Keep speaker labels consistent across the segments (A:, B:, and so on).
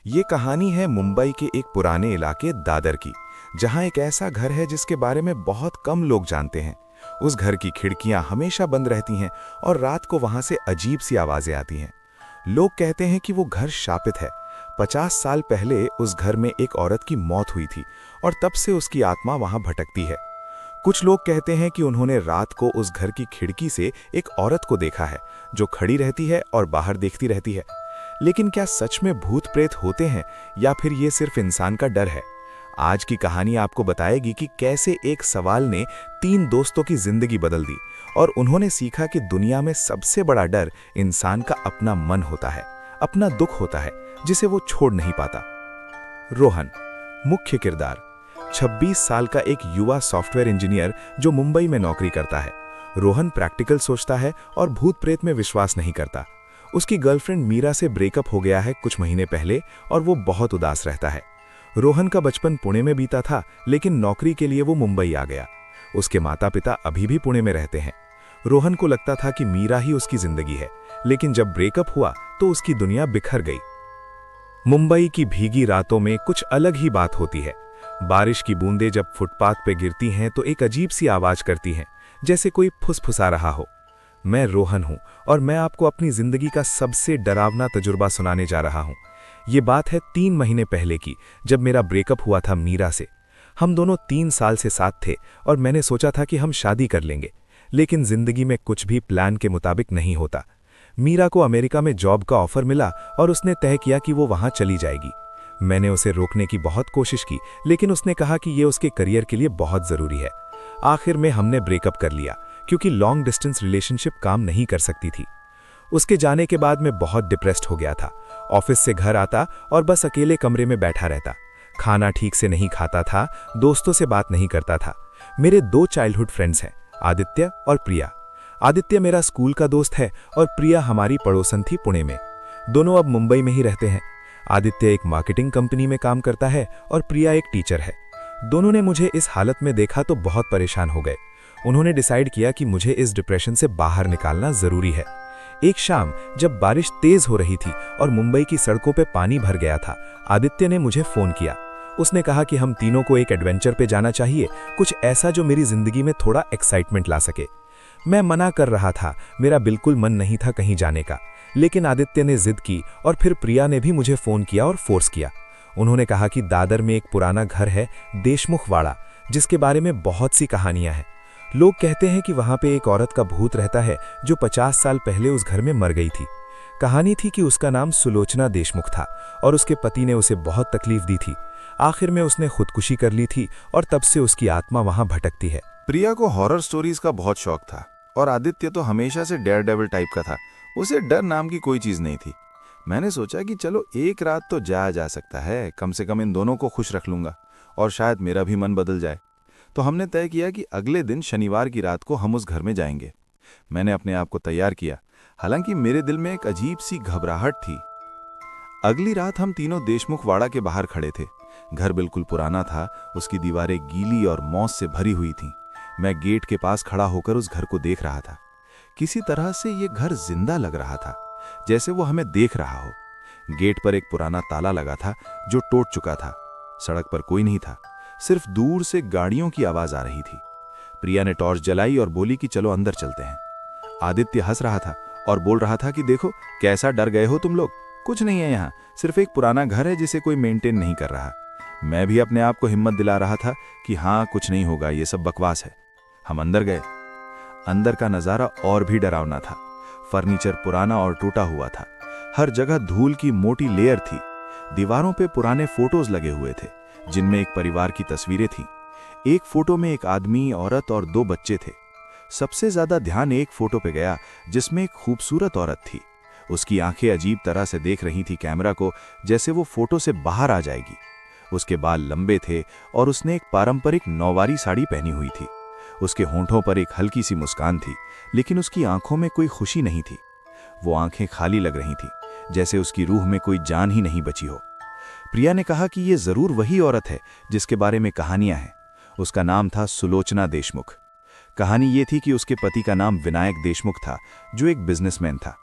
A: ये कहानी है मुंबई के एक पुराने इलाके दादर की, जहां एक ऐसा घर है जिसके बारे में बहुत कम लोग जानते हैं। उस घर की खिड़कियां हमेशा बंद रहती हैं और रात को वहां से अजीब सी आवाजें आती हैं। लोग कहते हैं कि वो घर शापित है। 50 साल पहले उस घर में एक औरत की मौत हुई थी और तब से उसकी आत्मा वहां भटकती है। कुछ लोग कहते हैं कि उन्होंने रात को उस घर की खिड़की से एक औरत को देखा है, जो खड़ी रहती है और बाहर देखती रहती है। लेकिन क्या सच में भूत प्रेत होते हैं या फिर ये सिर्फ इंसान का डर है? आज की कहानी आपको बताएगी कि कैसे एक सवाल ने 3 दोस्तों की जिंदगी बदल दी और उन्होंने सीखा कि दुनिया में सबसे बड़ा डर इंसान का अपना मन होता है, अपना दुख होता है, जिसे वो छोड़ नहीं पाता। रोहन मुख्य किरदार, 26 साल का एक युवा सॉफ्टवेयर इंजीनियर जो मुंबई में नौकरी करता है। रोहन प्रैक्टिकल सोचता है और भूत प्रेत में विश्वास नहीं करता। उसकी गर्लफ्रेंड मीरा से ब्रेकअप हो गया है कुछ महीने पहले और वो बहुत उदास रहता है। रोहन का बचपन पुणे में बीता था, लेकिन नौकरी के लिए वो मुंबई आ गया। उसके माता पिता अभी भी पुणे में रहते हैं। रोहन को लगता था कि मीरा ही उसकी जिंदगी है, लेकिन जब ब्रेकअप हुआ तो उसकी दुनिया बिखर गई। मुंबई की भीगी रातों में कुछ अलग ही बात होती है। बारिश की बूंदें जब फुटपाथ पे गिरती हैं तो एक अजीब सी आवाज करती हैं, जैसे कोई फुसफुसा रहा हो। मैं रोहन हूं और मैं आपको अपनी जिंदगी का सबसे डरावना तजुर्बा सुनाने जा रहा हूं। ये बात है 3 महीने पहले की, जब मेरा ब्रेकअप हुआ था मीरा से। हम दोनों 3 साल से साथ थे और मैंने सोचा था कि हम शादी कर लेंगे, लेकिन जिंदगी में कुछ भी प्लान के मुताबिक नहीं होता। मीरा को अमेरिका में जॉब का ऑफर मिला और उसने तय किया कि वो वहां चली जाएगी। मैंने उसे रोकने की बहुत कोशिश की, लेकिन उसने कहा कि ये उसके करियर के लिए बहुत जरूरी है। आखिर में हमने ब्रेकअप कर लिया, क्योंकि लॉन्ग डिस्टेंस रिलेशनशिप काम नहीं कर सकती थी। उसके जाने के बाद मैं बहुत डिप्रेस्ड हो गया था। ऑफिस से घर आता और बस अकेले कमरे में बैठा रहता। खाना ठीक से नहीं खाता था, दोस्तों से बात नहीं करता था। मेरे 2 चाइल्डहुड फ्रेंड्स हैं, आदित्य और प्रिया। आदित्य मेरा स्कूल का दोस्त है और प्रिया हमारी पड़ोसन थी पुणे में। दोनों अब मुंबई में ही रहते हैं। आदित्य एक मार्केटिंग कंपनी में काम करता है और प्रिया एक टीचर है। दोनों ने मुझे इस हालत में देखा तो बहुत परेशान हो गए। उन्होंने डिसाइड किया कि मुझे इस डिप्रेशन से बाहर निकालना जरूरी है। एक शाम जब बारिश तेज हो रही थी और मुंबई की सड़कों पे पानी भर गया था, आदित्य ने मुझे फोन किया। उसने कहा कि हम तीनों को एक एडवेंचर पे जाना चाहिए, कुछ ऐसा जो मेरी जिंदगी में थोड़ा एक्साइटमेंट ला सके। मैं मना कर रहा था, मेरा बिल्कुल मन नहीं था कहीं जाने का, लेकिन आदित्य ने जिद की और फिर प्रिया ने भी मुझे फोन किया और फोर्स किया। उन्होंने कहा कि दादर में एक पुराना घर है, देशमुख वाड़ा, जिसके बारे में बहुत सी कहानियां हैं। लोग कहते हैं कि वहां पे एक औरत का भूत रहता है जो 50 साल पहले उस घर में मर गई थी। कहानी थी कि उसका नाम सुलोचना देशमुख था और उसके पति ने उसे बहुत तकलीफ दी थी। आखिर में उसने खुदकुशी कर ली थी और तब से उसकी आत्मा वहां भटकती है।
B: प्रिया को हॉरर स्टोरीज का बहुत शौक था और आदित्य तो हमेशा से डेयर डेविल टाइप का था। उसे डर नाम की कोई चीज नहीं थी। मैंने सोचा कि चलो एक रात तो जाया जा सकता है, कम से कम इन दोनों को खुश रख लूंगा और शायद मेरा भी मन बदल जाए। तो हमने तय किया कि अगले दिन शनिवार की रात को हम उस घर में जाएंगे। मैंने अपने आप को तैयार किया, हालांकि मेरे दिल में एक अजीब सी घबराहट थी। अगली रात हम तीनों देशमुख वाड़ा के बाहर खड़े थे। घर बिल्कुल पुराना था, उसकी दीवारें गीली और मौस से भरी हुई थीं। मैं गेट के पास खड़ा होकर उस घर को देख रहा था। किसी तरह से ये घर जिंदा लग रहा था, जैसे वो हमें देख रहा हो। गेट पर एक पुराना ताला लगा था जो टूट चुका था। सड़क पर कोई नहीं था, सिर्फ दूर से गाड़ियों की आवाज आ रही थी। प्रिया ने टॉर्च जलाई और बोली कि चलो अंदर चलते हैं। आदित्य हंस रहा था और बोल रहा था कि देखो कैसा डर गए हो तुम लोग, कुछ नहीं है यहाँ, सिर्फ एक पुराना घर है जिसे कोई मेंटेन नहीं कर रहा। मैं भी अपने आप को हिम्मत दिला रहा था कि हाँ कुछ नहीं होगा, ये सब बकवास है। हम अंदर गए। अंदर का नजारा और भी डरावना था। फर्नीचर पुराना और टूटा हुआ था। हर जगह धूल की मोटी लेयर थी। दीवारों पे पुराने फोटोज लगे हुए थे, जिनमें एक परिवार की तस्वीरें थीं। एक फोटो में एक आदमी, औरत और 2 बच्चे थे। सबसे ज्यादा ध्यान एक फोटो पे गया जिसमें एक खूबसूरत औरत थी। उसकी आंखें अजीब तरह से देख रही थी कैमरा को, जैसे वो फोटो से बाहर आ जाएगी। उसके बाल लंबे थे और उसने एक पारंपरिक नौवारी साड़ी पहनी हुई थी। उसके होंठों पर एक हल्की सी मुस्कान थी, लेकिन उसकी आंखों में कोई खुशी नहीं थी। वो आंखें खाली लग रही थी, जैसे उसकी रूह में कोई जान ही नहीं बची हो। प्रिया ने कहा कि ये जरूर वही औरत है जिसके बारे में कहानियां हैं। उसका नाम था सुलोचना देशमुख। कहानी ये थी कि उसके पति का नाम विनायक देशमुख था, जो एक बिजनेसमैन था।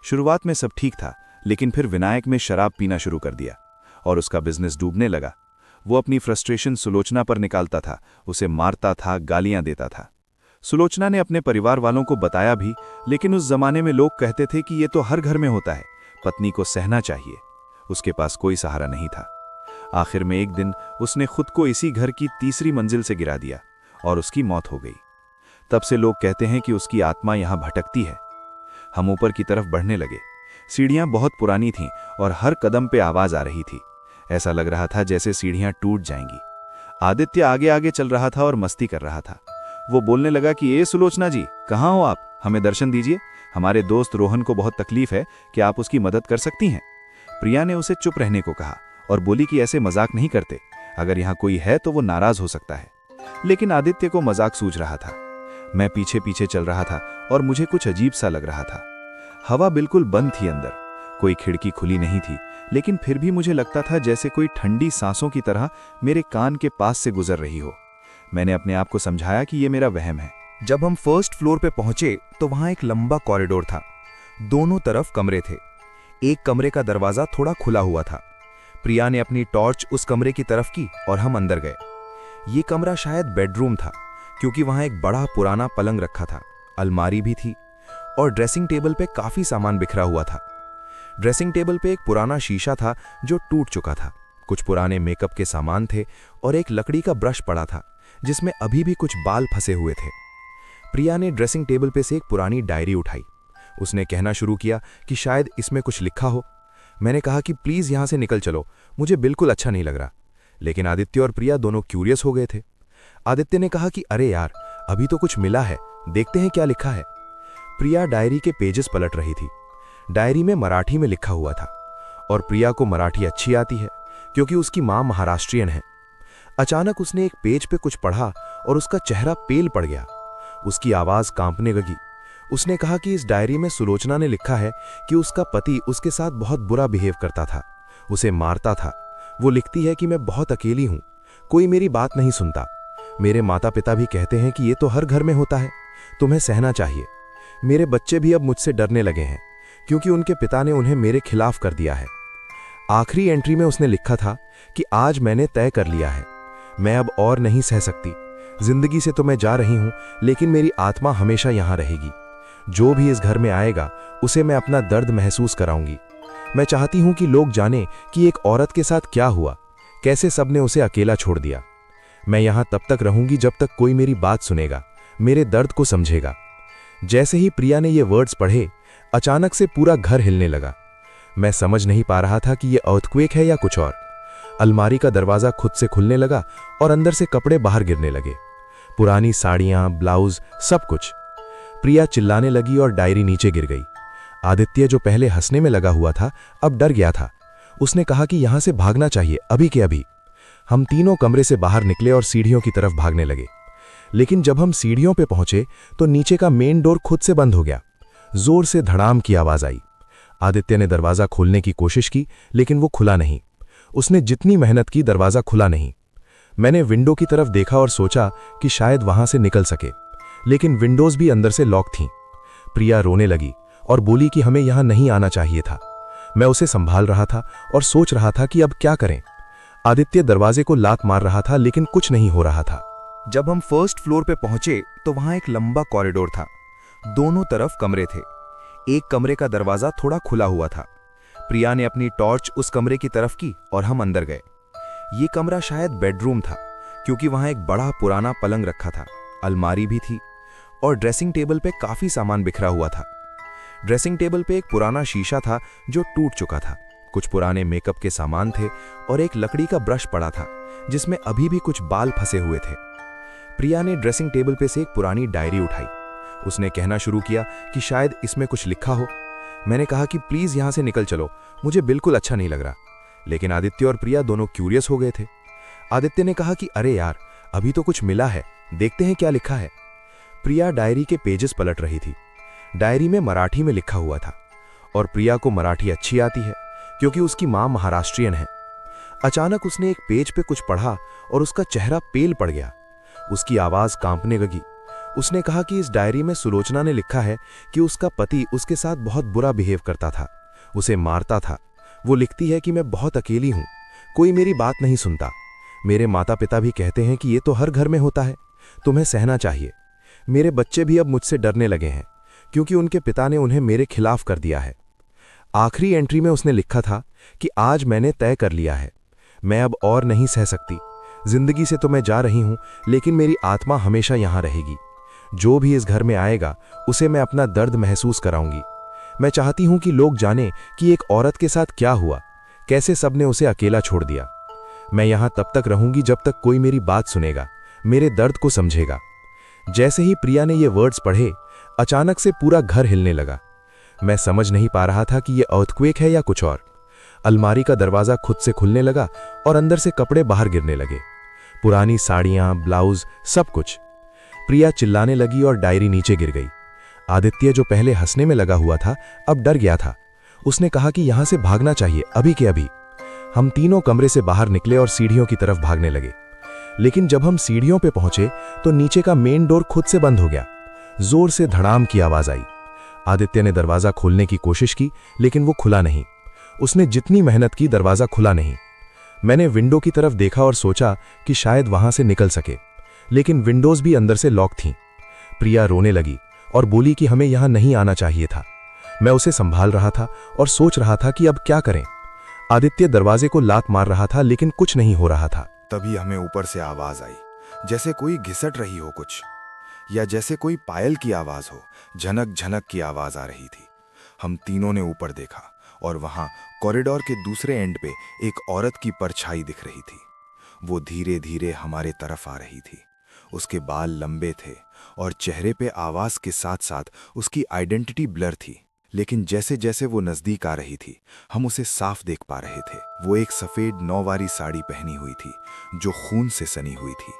B: शुरुआत में सब ठीक था, लेकिन फिर विनायक ने शराब पीना शुरू कर दिया। और उसका बिजनेस डूबने लगा। वो अपनी फ्रस्ट्रेशन सुलोचना पर निकालता था, उसे मारता था, गालियां देता था। सुलोचना ने अपने परिवार वालों को बताया भी, लेकिन उस जमाने में लोग कहते थे कि ये तो हर घर में होता है, पत्नी को सहना चाहिए। उसके पास कोई सहारा नहीं था। आखिर में एक दिन उसने खुद को इसी घर की तीसरी मंजिल से गिरा दिया और उसकी मौत हो गई। तब से लोग कहते हैं कि उसकी आत्मा यहां भटकती है। हम ऊपर की तरफ बढ़ने लगे। सीढ़ियां बहुत पुरानी थीं और हर कदम पे आवाज आ रही थी। ऐसा लग रहा था जैसे सीढ़ियां टूट जाएंगी। आदित्य आगे आगे चल रहा था और मस्ती कर रहा था। वो बोलने लगा कि ए सुलोचना जी, कहाँ हो आप? हमें दर्शन दीजिए। हमारे दोस्त रोहन को बहुत तकलीफ है, कि आप उसकी मदद कर सकती हैं? प्रिया ने उसे चुप रहने को कहा और बोली कि ऐसे मजाक नहीं करते, अगर यहाँ कोई है तो वो नाराज हो सकता है। लेकिन आदित्य को मजाक सूझ रहा था। मैं पीछे पीछे चल रहा था और मुझे कुछ अजीब सा लग रहा था। हवा बिल्कुल बंद थी अंदर, कोई खिड़की खुली नहीं थी, लेकिन फिर भी मुझे लगता था जैसे कोई ठंडी सांसों की तरह मेरे कान के पास से गुजर रही हो। मैंने अपने आप को समझाया कि ये मेरा वहम है।
A: जब हम फर्स्ट फ्लोर पे पहुंचे तो वहां एक लंबा कॉरिडोर था। दोनों तरफ कमरे थे। एक कमरे का दरवाजा थोड़ा खुला हुआ था। प्रिया ने अपनी टॉर्च उस कमरे की तरफ की और हम अंदर गए। ये कमरा शायद बेडरूम था, क्योंकि वहां एक बड़ा पुराना पलंग रखा था, अलमारी भी थी और ड्रेसिंग टेबल पे काफी सामान बिखरा हुआ था। ड्रेसिंग टेबल पे एक पुराना शीशा था जो टूट चुका था, कुछ पुराने मेकअप के सामान थे और एक लकड़ी का ब्रश पड़ा था जिसमें अभी भी कुछ बाल फंसे हुए थे। प्रिया ने ड्रेसिंग टेबल पे से एक पुरानी डायरी उठाई। उसने कहना शुरू किया कि शायद इसमें कुछ लिखा हो। मैंने कहा कि प्लीज यहां से निकल चलो, मुझे बिल्कुल अच्छा नहीं लग रहा। लेकिन आदित्य और प्रिया दोनों क्यूरियस हो गए थे। आदित्य ने कहा कि अरे यार, अभी तो कुछ मिला है, देखते हैं क्या लिखा है। प्रिया डायरी के पेजेस पलट रही थी। डायरी में मराठी में लिखा हुआ था और प्रिया को मराठी अच्छी आती है क्योंकि उसकी मां महाराष्ट्रियन है। अचानक उसने एक पेज पे कुछ पढ़ा और उसका चेहरा पेल पड़ गया। उसकी आवाज कांपने लगी। उसने कहा कि इस डायरी में सुलोचना ने लिखा है कि उसका पति उसके साथ बहुत बुरा बिहेव करता था, उसे मारता था। वो लिखती है कि मैं बहुत अकेली हूं, कोई मेरी बात नहीं सुनता। मेरे माता पिता भी कहते हैं कि ये तो हर घर में होता है, तुम्हें सहना चाहिए। मेरे बच्चे भी अब मुझसे डरने लगे हैं क्योंकि उनके पिता ने उन्हें मेरे खिलाफ कर दिया है। आखिरी एंट्री में उसने लिखा था कि आज मैंने तय कर लिया है, मैं अब और नहीं सह सकती। जिंदगी से तो मैं जा रही हूं, लेकिन मेरी आत्मा हमेशा यहां रहेगी। जो भी इस घर में आएगा उसे मैं अपना दर्द महसूस कराऊंगी। मैं चाहती हूं कि लोग जानें कि एक औरत के साथ क्या हुआ, कैसे सबने उसे अकेला छोड़ दिया। मैं यहां तब तक रहूंगी जब तक कोई मेरी बात सुनेगा, मेरे दर्द को समझेगा। जैसे ही प्रिया ने ये वर्ड्स पढ़े, अचानक से पूरा घर हिलने लगा। मैं समझ नहीं पा रहा था कि ये अर्थक्वेक है या कुछ और। अलमारी का दरवाजा खुद से खुलने लगा और अंदर से कपड़े बाहर गिरने लगे, पुरानी साड़ियां, ब्लाउज, सब कुछ। प्रिया चिल्लाने लगी और डायरी नीचे गिर गई। आदित्य, जो पहले हंसने में लगा हुआ था, अब डर गया था। उसने कहा कि यहां से भागना चाहिए, अभी के अभी। हम तीनों कमरे से बाहर निकले और सीढ़ियों की तरफ भागने लगे। लेकिन जब हम सीढ़ियों पे पहुंचे तो नीचे का मेन डोर खुद से बंद हो गया। जोर से धड़ाम की आवाज आई। आदित्य ने दरवाजा खोलने की कोशिश की, लेकिन वो खुला नहीं। उसने जितनी मेहनत की, दरवाजा खुला नहीं। मैंने विंडो की तरफ देखा और सोचा कि शायद वहां से निकल सके, लेकिन विंडोज भी अंदर से लॉक थीं। प्रिया रोने लगी और बोली कि हमें यहां नहीं आना चाहिए था। मैं उसे संभाल रहा था और सोच रहा था कि अब क्या करें। आदित्य दरवाजे को लात मार रहा था, लेकिन कुछ नहीं हो रहा था। जब हम फर्स्ट फ्लोर पे पहुंचे तो वहां एक लंबा कॉरिडोर था। दोनों तरफ कमरे थे। एक कमरे का दरवाजा थोड़ा खुला हुआ था। प्रिया ने अपनी टॉर्च उस कमरे की तरफ की और हम अंदर गए। ये कमरा शायद बेडरूम था, क्योंकि वहां एक बड़ा पुराना पलंग रखा था, अलमारी भी थी और ड्रेसिंग टेबल पे काफी सामान बिखरा हुआ था। ड्रेसिंग टेबल पे एक पुराना शीशा था जो टूट चुका था, कुछ पुराने मेकअप के सामान थे और एक लकड़ी का ब्रश पड़ा था जिसमें अभी भी कुछ बाल फंसे हुए थे। प्रिया ने ड्रेसिंग टेबल पे से एक पुरानी डायरी उठाई। उसने कहना शुरू किया कि शायद इसमें कुछ लिखा हो। मैंने कहा कि प्लीज यहां से निकल चलो, मुझे बिल्कुल अच्छा नहीं लग रहा। लेकिन आदित्य और प्रिया दोनों क्यूरियस हो गए थे। आदित्य ने कहा कि अरे यार, अभी तो कुछ मिला है, देखते हैं क्या लिखा है। प्रिया डायरी के पेजेस पलट रही थी। डायरी में मराठी में लिखा हुआ था और प्रिया को मराठी अच्छी आती है क्योंकि उसकी मां महाराष्ट्रियन है। अचानक उसने एक पेज पे कुछ पढ़ा और उसका चेहरा पेल पड़ गया। उसकी आवाज कांपने लगी। उसने कहा कि इस डायरी में सुलोचना ने लिखा है कि उसका पति उसके साथ बहुत बुरा बिहेव करता था, उसे मारता था। वो लिखती है कि मैं बहुत अकेली हूं,
C: कोई मेरी बात नहीं सुनता। मेरे माता पिता भी कहते हैं कि ये तो हर घर में होता है, तुम्हें सहना चाहिए। मेरे बच्चे भी अब मुझसे डरने लगे हैं, क्योंकि उनके पिता ने उन्हें मेरे खिलाफ कर दिया है। आखिरी एंट्री में उसने लिखा था कि आज मैंने तय कर लिया है, मैं अब और नहीं सह सकती। जिंदगी से तो मैं जा रही हूं, लेकिन मेरी आत्मा हमेशा यहां रहेगी। जो भी इस घर में आएगा उसे मैं अपना दर्द महसूस कराऊंगी। मैं चाहती हूं कि लोग जानें कि एक औरत के साथ क्या हुआ, कैसे सबने उसे अकेला छोड़ दिया। मैं यहां तब तक रहूंगी जब तक कोई मेरी बात सुनेगा, मेरे दर्द को समझेगा। जैसे ही प्रिया ने ये वर्ड्स पढ़े, अचानक से पूरा घर हिलने लगा। मैं समझ नहीं पा रहा था कि ये अर्थक्वेक है या कुछ और। अलमारी का दरवाजा खुद से खुलने लगा और अंदर से कपड़े बाहर गिरने लगे, पुरानी साड़ियां, ब्लाउज, सब कुछ। प्रिया चिल्लाने लगी और डायरी नीचे गिर गई। आदित्य, जो पहले हंसने में लगा हुआ था, अब डर गया था। उसने कहा कि यहां से भागना चाहिए, अभी के अभी। हम तीनों कमरे से बाहर निकले और सीढ़ियों की तरफ भागने लगे। लेकिन जब हम सीढ़ियों पे पहुंचे तो नीचे का मेन डोर खुद से बंद हो गया। जोर से धड़ाम की आवाज आई। आदित्य ने दरवाजा खोलने की कोशिश की, लेकिन वो खुला नहीं। उसने जितनी मेहनत की, दरवाजा खुला नहीं। मैंने विंडो की तरफ देखा और सोचा कि शायद वहां से निकल सके, लेकिन विंडोज भी अंदर से लॉक थीं। प्रिया रोने लगी और बोली कि हमें यहां नहीं आना चाहिए था। मैं उसे संभाल रहा था और सोच रहा था कि अब क्या करें। आदित्य दरवाजे को लात मार रहा था, लेकिन कुछ नहीं हो रहा था।
B: तभी हमें ऊपर से आवाज आई, जैसे कोई घिसट रही हो कुछ, या जैसे कोई पायल की आवाज हो। झनक झनक की आवाज आ रही थी। हम तीनों ने ऊपर देखा और वहां कॉरिडोर के दूसरे एंड पे एक औरत की परछाई दिख रही थी। वो धीरे धीरे हमारे तरफ आ रही थी। उसके बाल लंबे थे और चेहरे पे आवाज के साथ साथ उसकी आइडेंटिटी ब्लर थी। लेकिन जैसे जैसे वो नजदीक आ रही थी, हम उसे साफ देख पा रहे थे। वो एक सफेद 9वारी साड़ी पहनी हुई थी, जो खून से सनी हुई थी।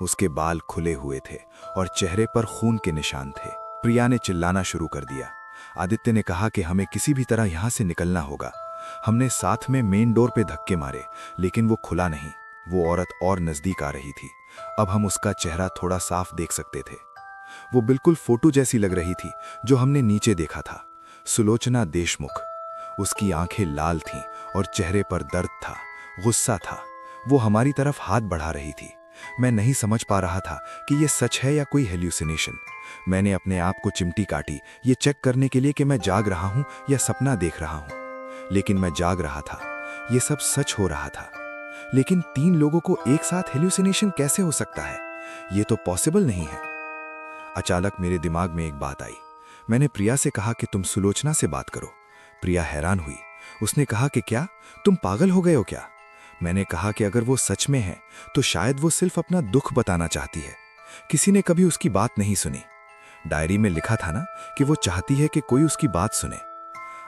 B: उसके बाल खुले हुए थे और चेहरे पर खून के निशान थे। प्रिया ने चिल्लाना शुरू कर दिया। आदित्य ने कहा कि हमें किसी भी तरह यहां से निकलना होगा। हमने साथ में मेन डोर पे धक्के मारे, लेकिन वो खुला नहीं। वो औरत और नजदीक आ रही थी। अब हम उसका चेहरा थोड़ा साफ देख सकते थे। वो बिल्कुल फोटो जैसी लग रही थी जो हमने नीचे देखा था। सुलोचना देशमुख। उसकी आंखें लाल थीं और चेहरे पर दर्द था, गुस्सा था। वो हमारी तरफ हाथ बढ़ा रही थी। मैं नहीं समझ पा रहा था कि ये सच है या कोई हेल्यूसिनेशन। मैंने अपने आप को चिमटी काटी, ये चेक करने के लिए कि मैं जाग रहा हूं या सपना देख रहा हूं। लेकिन मैं जाग रहा था, ये सब सच हो रहा था। लेकिन 3 लोगों को एक साथ हेल्यूसिनेशन कैसे हो सकता है? ये तो पॉसिबल नहीं है। अचानक मेरे दिमाग में एक बात आई। मैंने प्रिया से कहा कि तुम सुलोचना से बात करो। प्रिया हैरान हुई। उसने कहा कि क्या तुम पागल हो गए हो क्या? मैंने कहा कि अगर वो सच में है तो शायद वो सिर्फ अपना दुख बताना चाहती है। किसी ने कभी उसकी बात नहीं सुनी। डायरी में लिखा था ना कि वो चाहती है कि कोई उसकी बात सुने।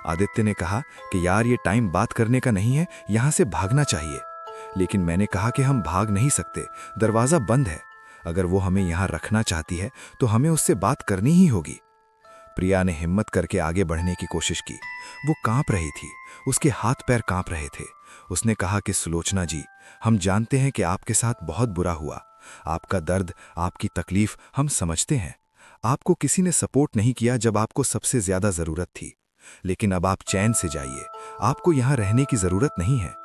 B: आदित्य ने कहा कि यार ये टाइम बात करने का नहीं है, यहां से भागना चाहिए। लेकिन मैंने कहा कि हम भाग नहीं सकते, दरवाजा बंद है। अगर वो हमें यहां रखना चाहती है तो हमें उससे बात करनी ही होगी। प्रिया ने हिम्मत करके आगे बढ़ने की कोशिश की। वो कांप रही थी, उसके हाथ पैर कांप रहे थे। उसने कहा कि सुलोचना जी, हम जानते हैं कि आपके साथ बहुत बुरा हुआ। आपका दर्द, आपकी तकलीफ हम समझते हैं। आपको किसी ने सपोर्ट नहीं किया जब आपको सबसे ज्यादा जरूरत थी। लेकिन अब आप चैन से जाइए, आपको यहां रहने की जरूरत नहीं है।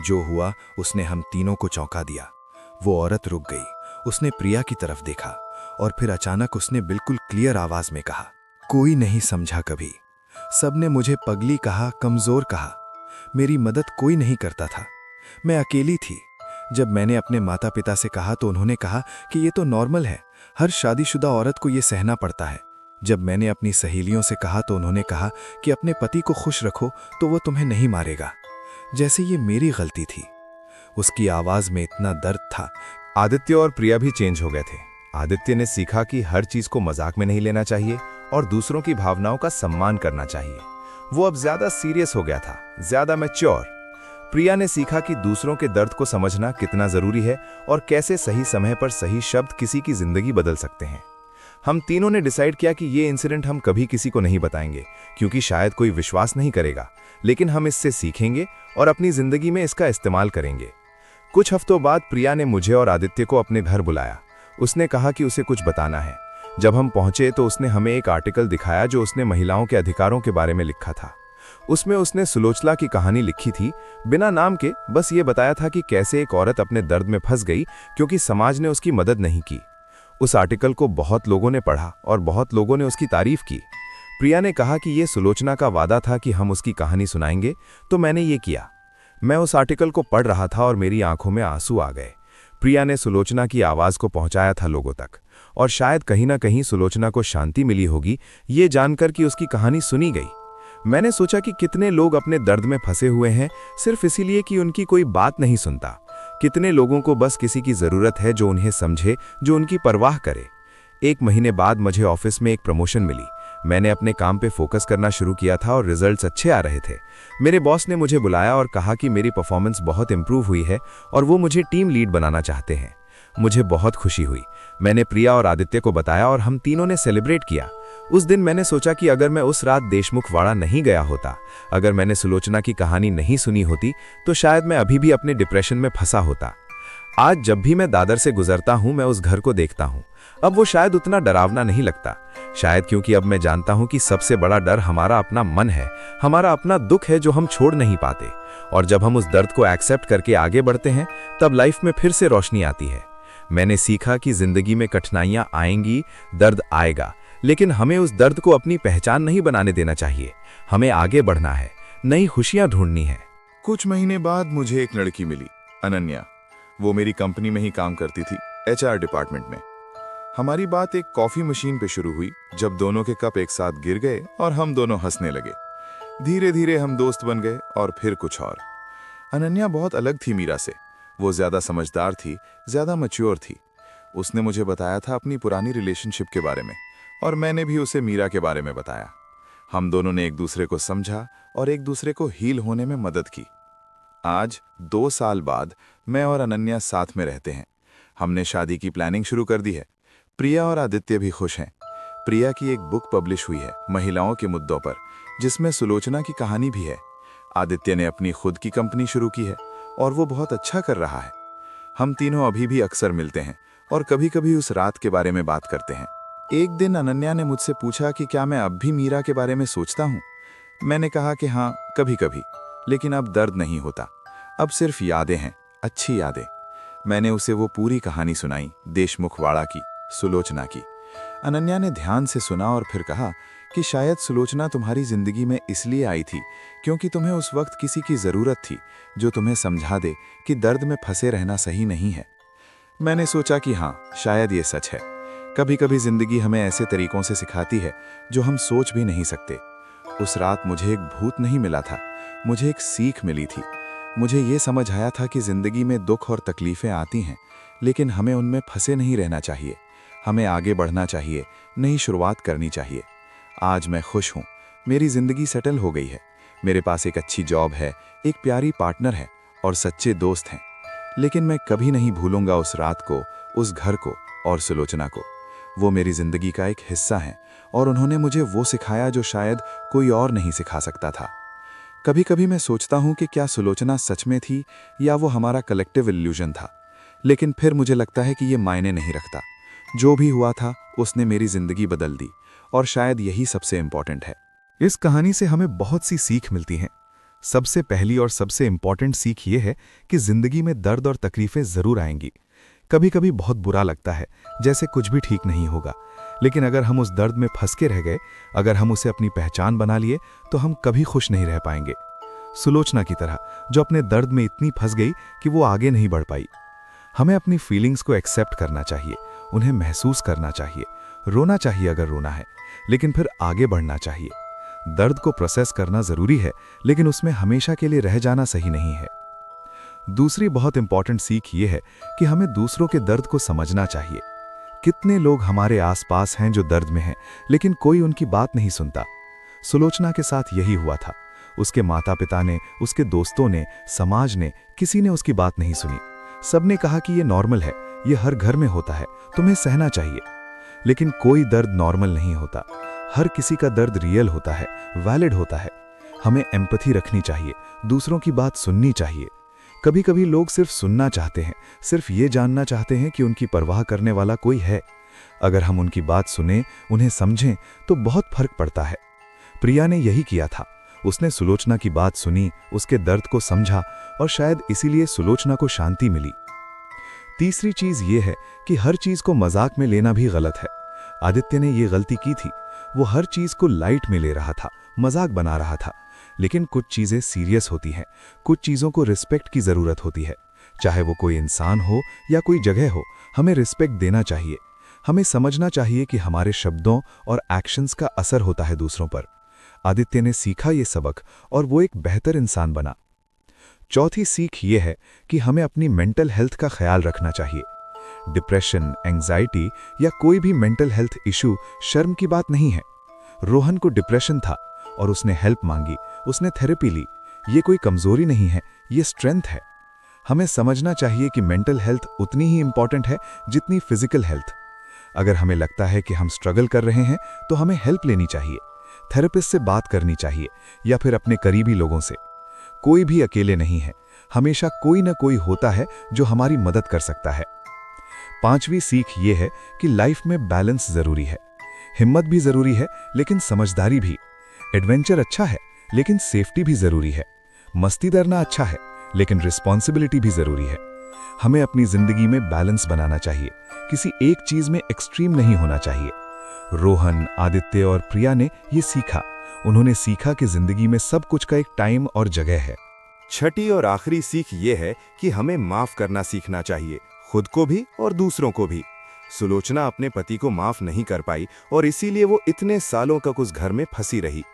B: जो हुआ उसने हम तीनों को चौंका दिया। वो औरत रुक गई। उसने प्रिया की तरफ देखा और फिर अचानक उसने बिल्कुल क्लियर आवाज में कहा, कोई नहीं समझा कभी। सबने मुझे पगली कहा, कमजोर कहा। मेरी मदद कोई नहीं करता था। मैं अकेली थी। जब मैंने अपने माता पिता से कहा तो उन्होंने कहा कि ये तो नॉर्मल है, हर शादीशुदा औरत को ये सहना पड़ता है। जब मैंने अपनी सहेलियों से कहा तो उन्होंने कहा कि अपने पति को खुश रखो तो वो तुम्हें नहीं मारेगा, जैसे ये मेरी गलती थी। उसकी आवाज में इतना दर्द था।
A: आदित्य और प्रिया भी चेंज हो गए थे। आदित्य ने सीखा कि हर चीज को मजाक में नहीं लेना चाहिए और दूसरों की भावनाओं का सम्मान करना चाहिए। वो अब ज्यादा सीरियस हो गया था, ज्यादा मैच्योर। प्रिया ने सीखा कि दूसरों के दर्द को समझना कितना जरूरी है और कैसे सही समय पर सही शब्द किसी की जिंदगी बदल सकते हैं। हम तीनों ने डिसाइड किया कि ये इंसिडेंट हम कभी किसी को नहीं बताएंगे, क्योंकि शायद कोई विश्वास नहीं करेगा। लेकिन हम इससे सीखेंगे और अपनी जिंदगी में इसका इस्तेमाल करेंगे। कुछ हफ्तों बाद प्रिया ने मुझे और आदित्य को अपने घर बुलाया। उसने कहा कि उसे कुछ बताना है। जब हम पहुंचे तो उसने हमें एक आर्टिकल दिखाया जो उसने महिलाओं के अधिकारों के बारे में लिखा था।
C: उसमें उसने सुलोचना की कहानी लिखी थी, बिना नाम के, बस ये बताया था कि कैसे एक औरत अपने दर्द में फंस गई क्योंकि समाज ने उसकी मदद नहीं की। उस आर्टिकल को बहुत लोगों ने पढ़ा और बहुत लोगों ने उसकी तारीफ की। प्रिया ने कहा कि ये सुलोचना का वादा था कि हम उसकी कहानी सुनाएंगे, तो मैंने ये किया। मैं उस आर्टिकल को पढ़ रहा था और मेरी आंखों में आंसू आ गए। प्रिया ने सुलोचना की आवाज को पहुंचाया था लोगों तक, और शायद कहीं ना कहीं सुलोचना को शांति मिली होगी ये जानकर कि उसकी कहानी सुनी गई। मैंने सोचा कि कितने लोग अपने दर्द में फंसे हुए हैं सिर्फ इसीलिए कि उनकी कोई बात नहीं सुनता। कितने लोगों को बस किसी की जरूरत है जो उन्हें समझे, जो उनकी परवाह करे। 1 महीने बाद मुझे ऑफिस में एक प्रमोशन मिली। मैंने अपने काम पे फोकस करना शुरू किया था और रिजल्ट्स अच्छे आ रहे थे। मेरे बॉस ने मुझे बुलाया और कहा कि मेरी परफॉर्मेंस बहुत इंप्रूव हुई है और वो मुझे टीम लीड बनाना चाहते हैं। मुझे बहुत खुशी हुई। मैंने प्रिया और आदित्य को बताया और हम तीनों ने सेलिब्रेट किया। उस दिन मैंने सोचा कि अगर मैं उस रात देशमुख वाड़ा नहीं गया होता, अगर मैंने सुलोचना की कहानी नहीं सुनी होती, तो शायद मैं अभी भी अपने डिप्रेशन में फंसा होता। आज जब भी मैं दादर से गुजरता हूं, मैं उस घर को देखता हूं। अब वो शायद उतना डरावना नहीं लगता, शायद क्योंकि अब मैं जानता हूं कि सबसे बड़ा डर हमारा अपना मन है, हमारा अपना दुख है जो हम छोड़ नहीं पाते। और जब हम उस दर्द को एक्सेप्ट करके आगे बढ़ते हैं, तब लाइफ में फिर से रोशनी आती है। मैंने सीखा कि जिंदगी में कठिनाइयां आएंगी, दर्द आएगा, लेकिन हमें उस दर्द को अपनी पहचान नहीं बनाने देना चाहिए। हमें आगे बढ़ना है, नई खुशियां ढूंढनी है।
B: कुछ महीने बाद मुझे एक लड़की मिली, अनन्या। वो मेरी कंपनी में ही काम करती थी, HR डिपार्टमेंट में। हमारी बात एक कॉफी मशीन पे शुरू हुई, जब दोनों के कप एक साथ गिर गए और हम दोनों हंसने लगे। धीरे धीरे हम दोस्त बन गए और फिर कुछ और। अनन्या बहुत अलग थी मीरा से। वो ज्यादा समझदार थी, ज्यादा मैच्योर थी। उसने मुझे बताया था अपनी पुरानी रिलेशनशिप के बारे में, और मैंने भी उसे मीरा के बारे में बताया। हम दोनों ने एक दूसरे को समझा और एक दूसरे को हील होने में मदद की। आज 2 साल बाद मैं और अनन्या साथ में रहते हैं। हमने शादी की प्लानिंग शुरू कर दी है। प्रिया और आदित्य भी खुश हैं। प्रिया की एक बुक पब्लिश हुई है महिलाओं के मुद्दों पर, जिसमें सुलोचना की कहानी भी है। आदित्य ने अपनी खुद की कंपनी शुरू की है और वो बहुत अच्छा कर रहा है। हम तीनों अभी भी अक्सर मिलते हैं और कभी-कभी उस रात के बारे में बात करते हैं। एक दिन अनन्या ने मुझसे पूछा कि क्या मैं अब भी मीरा के बारे में सोचता हूँ। मैंने कहा कि हाँ, कभी-कभी, लेकिन अब दर्द नहीं होता। अब सिर्फ यादें हैं, अच्छी यादें। मैंने उसे वो पूरी कहानी सुनाई, देशमुख वाड़ा की, सुलोचना की। अनन्या ने ध्यान से सुना और फिर कहा कि शायद सुलोचना तुम्हारी जिंदगी में इसलिए आई थी क्योंकि तुम्हें उस वक्त किसी की जरूरत थी जो तुम्हें समझा दे कि दर्द में फंसे रहना सही नहीं है। मैंने सोचा कि हाँ, शायद ये सच है। कभी कभी जिंदगी हमें ऐसे तरीकों से सिखाती है जो हम सोच भी नहीं सकते। उस रात मुझे एक भूत नहीं मिला था, मुझे एक सीख मिली थी। मुझे ये समझ आया था कि जिंदगी में दुख और तकलीफें आती हैं, लेकिन हमें उनमें फंसे नहीं रहना चाहिए। हमें आगे बढ़ना चाहिए, नई शुरुआत करनी चाहिए। आज मैं खुश हूँ, मेरी जिंदगी सेटल हो गई है। मेरे पास एक अच्छी जॉब है, एक प्यारी पार्टनर है और सच्चे दोस्त हैं। लेकिन मैं कभी नहीं भूलूंगा उस रात को, उस घर को और सुलोचना को। वो मेरी जिंदगी का एक हिस्सा हैं और उन्होंने मुझे वो सिखाया जो शायद कोई और नहीं सिखा सकता था। कभी कभी मैं सोचता हूँ कि क्या सुलोचना सच में थी या वो हमारा कलेक्टिव इल्यूजन था, लेकिन फिर मुझे लगता है कि ये मायने नहीं रखता। जो भी हुआ था उसने मेरी जिंदगी बदल दी और शायद यही सबसे इम्पोर्टेंट है।
A: इस कहानी से हमें बहुत सी सीख मिलती हैं। सबसे पहली और सबसे इम्पॉर्टेंट सीख ये है कि जिंदगी में दर्द और तकलीफें जरूर आएंगी। कभी कभी बहुत बुरा लगता है, जैसे कुछ भी ठीक नहीं होगा, लेकिन अगर हम उस दर्द में फंस के रह गए, अगर हम उसे अपनी पहचान बना लिए, तो हम कभी खुश नहीं रह पाएंगे। सुलोचना की तरह, जो अपने दर्द में इतनी फंस गई कि वो आगे नहीं बढ़ पाई। हमें अपनी फीलिंग्स को एक्सेप्ट करना चाहिए, उन्हें महसूस करना चाहिए, रोना चाहिए अगर रोना है, लेकिन फिर आगे बढ़ना चाहिए। दर्द को प्रोसेस करना जरूरी है, लेकिन उसमें हमेशा के लिए रह जाना सही नहीं है। दूसरी बहुत इंपॉर्टेंट सीख ये है कि हमें दूसरों के दर्द को समझना चाहिए। कितने लोग हमारे आसपास हैं जो दर्द में हैं, लेकिन कोई उनकी बात नहीं सुनता। सुलोचना के साथ यही हुआ था। उसके माता पिता ने, उसके दोस्तों ने, समाज ने, किसी ने उसकी बात नहीं सुनी। सबने कहा कि ये नॉर्मल है, ये हर घर में होता है, तुम्हें सहना चाहिए। लेकिन कोई दर्द नॉर्मल नहीं होता। हर किसी का दर्द रियल होता है, वैलिड होता है। हमें एम्पैथी रखनी चाहिए, दूसरों की बात सुननी चाहिए। कभी कभी लोग सिर्फ सुनना चाहते हैं, सिर्फ ये जानना चाहते हैं कि उनकी परवाह करने वाला कोई है। अगर हम उनकी बात सुने, उन्हें समझें, तो बहुत फर्क पड़ता है। प्रिया ने यही किया था। उसने सुलोचना की बात सुनी, उसके दर्द को समझा और शायद इसीलिए सुलोचना को शांति मिली। तीसरी चीज ये है कि हर चीज को मजाक में लेना भी गलत है। आदित्य ने ये गलती की थी। वो हर चीज को लाइट में ले रहा था, मजाक बना रहा था। लेकिन कुछ चीजें सीरियस होती हैं, कुछ चीजों को रिस्पेक्ट की जरूरत होती है। चाहे वो कोई इंसान हो या कोई जगह हो, हमें रिस्पेक्ट देना चाहिए। हमें समझना चाहिए कि हमारे शब्दों और एक्शंस का असर होता है दूसरों पर। आदित्य ने सीखा ये सबक और वो एक बेहतर इंसान बना। चौथी सीख ये है कि हमें अपनी मेंटल हेल्थ का ख्याल रखना चाहिए। डिप्रेशन, एंजाइटी या कोई भी मेंटल हेल्थ इशू शर्म की बात नहीं है। रोहन को डिप्रेशन था और उसने हेल्प मांगी, उसने थेरेपी ली। ये कोई कमजोरी नहीं है, ये स्ट्रेंथ है। हमें समझना चाहिए कि मेंटल हेल्थ उतनी ही इंपॉर्टेंट है जितनी फिजिकल हेल्थ। अगर हमें लगता है कि हम स्ट्रगल कर रहे हैं तो हमें हेल्प लेनी चाहिए, थेरेपिस्ट से बात करनी चाहिए या फिर अपने करीबी लोगों से। कोई भी अकेले नहीं है, हमेशा कोई ना कोई होता है जो हमारी मदद कर सकता है। पांचवी सीख ये है कि लाइफ में बैलेंस जरूरी है। हिम्मत भी जरूरी है लेकिन समझदारी भी। एडवेंचर अच्छा है लेकिन सेफ्टी भी जरूरी है। मस्ती करना अच्छा है लेकिन रिस्पॉन्सिबिलिटी भी जरूरी है। हमें अपनी जिंदगी में बैलेंस बनाना चाहिए, किसी एक चीज में एक्सट्रीम नहीं होना चाहिए। रोहन, आदित्य और प्रिया ने ये सीखा। उन्होंने सीखा कि जिंदगी में सब कुछ का एक टाइम और जगह है।
B: छठी और आखिरी सीख ये है कि हमें माफ करना सीखना चाहिए, खुद को भी और दूसरों को भी। सुलोचना अपने पति को माफ नहीं कर पाई और इसीलिए वो इतने सालों तक उस घर में फंसी रही।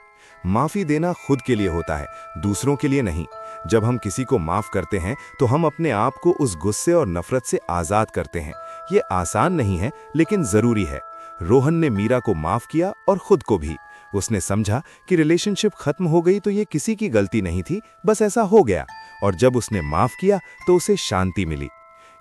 B: माफी देना खुद के लिए होता है, दूसरों के लिए नहीं। जब हम किसी को माफ करते हैं तो हम अपने आप को उस गुस्से और नफरत से आजाद करते हैं। ये आसान नहीं है लेकिन जरूरी है। रोहन ने मीरा को माफ किया और खुद को भी। उसने समझा कि रिलेशनशिप खत्म हो गई तो ये किसी की गलती नहीं थी, बस ऐसा हो गया। और जब उसने माफ किया तो उसे शांति मिली।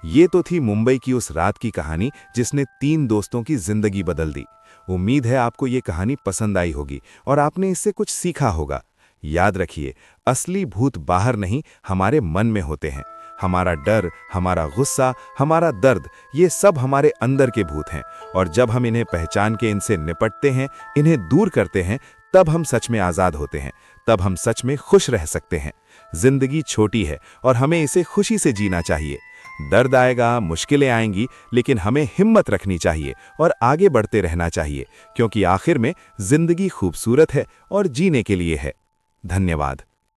B: ये तो थी मुंबई की उस रात की कहानी जिसने 3 दोस्तों की जिंदगी बदल दी। उम्मीद है आपको ये कहानी पसंद आई होगी और आपने इससे कुछ सीखा होगा। याद रखिए, असली भूत बाहर नहीं, हमारे मन में होते हैं। हमारा डर, हमारा गुस्सा, हमारा दर्द, ये सब हमारे अंदर के भूत हैं। और जब हम इन्हें पहचान के इनसे निपटते हैं, इन्हें दूर करते हैं, तब हम सच में आजाद होते हैं। तब हम सच में खुश रह सकते हैं। जिंदगी छोटी है और हमें इसे खुशी से जीना चाहिए। दर्द आएगा, मुश्किलें आएंगी, लेकिन हमें हिम्मत रखनी चाहिए और आगे बढ़ते रहना चाहिए, क्योंकि आखिर में जिंदगी खूबसूरत है और जीने के लिए है। धन्यवाद।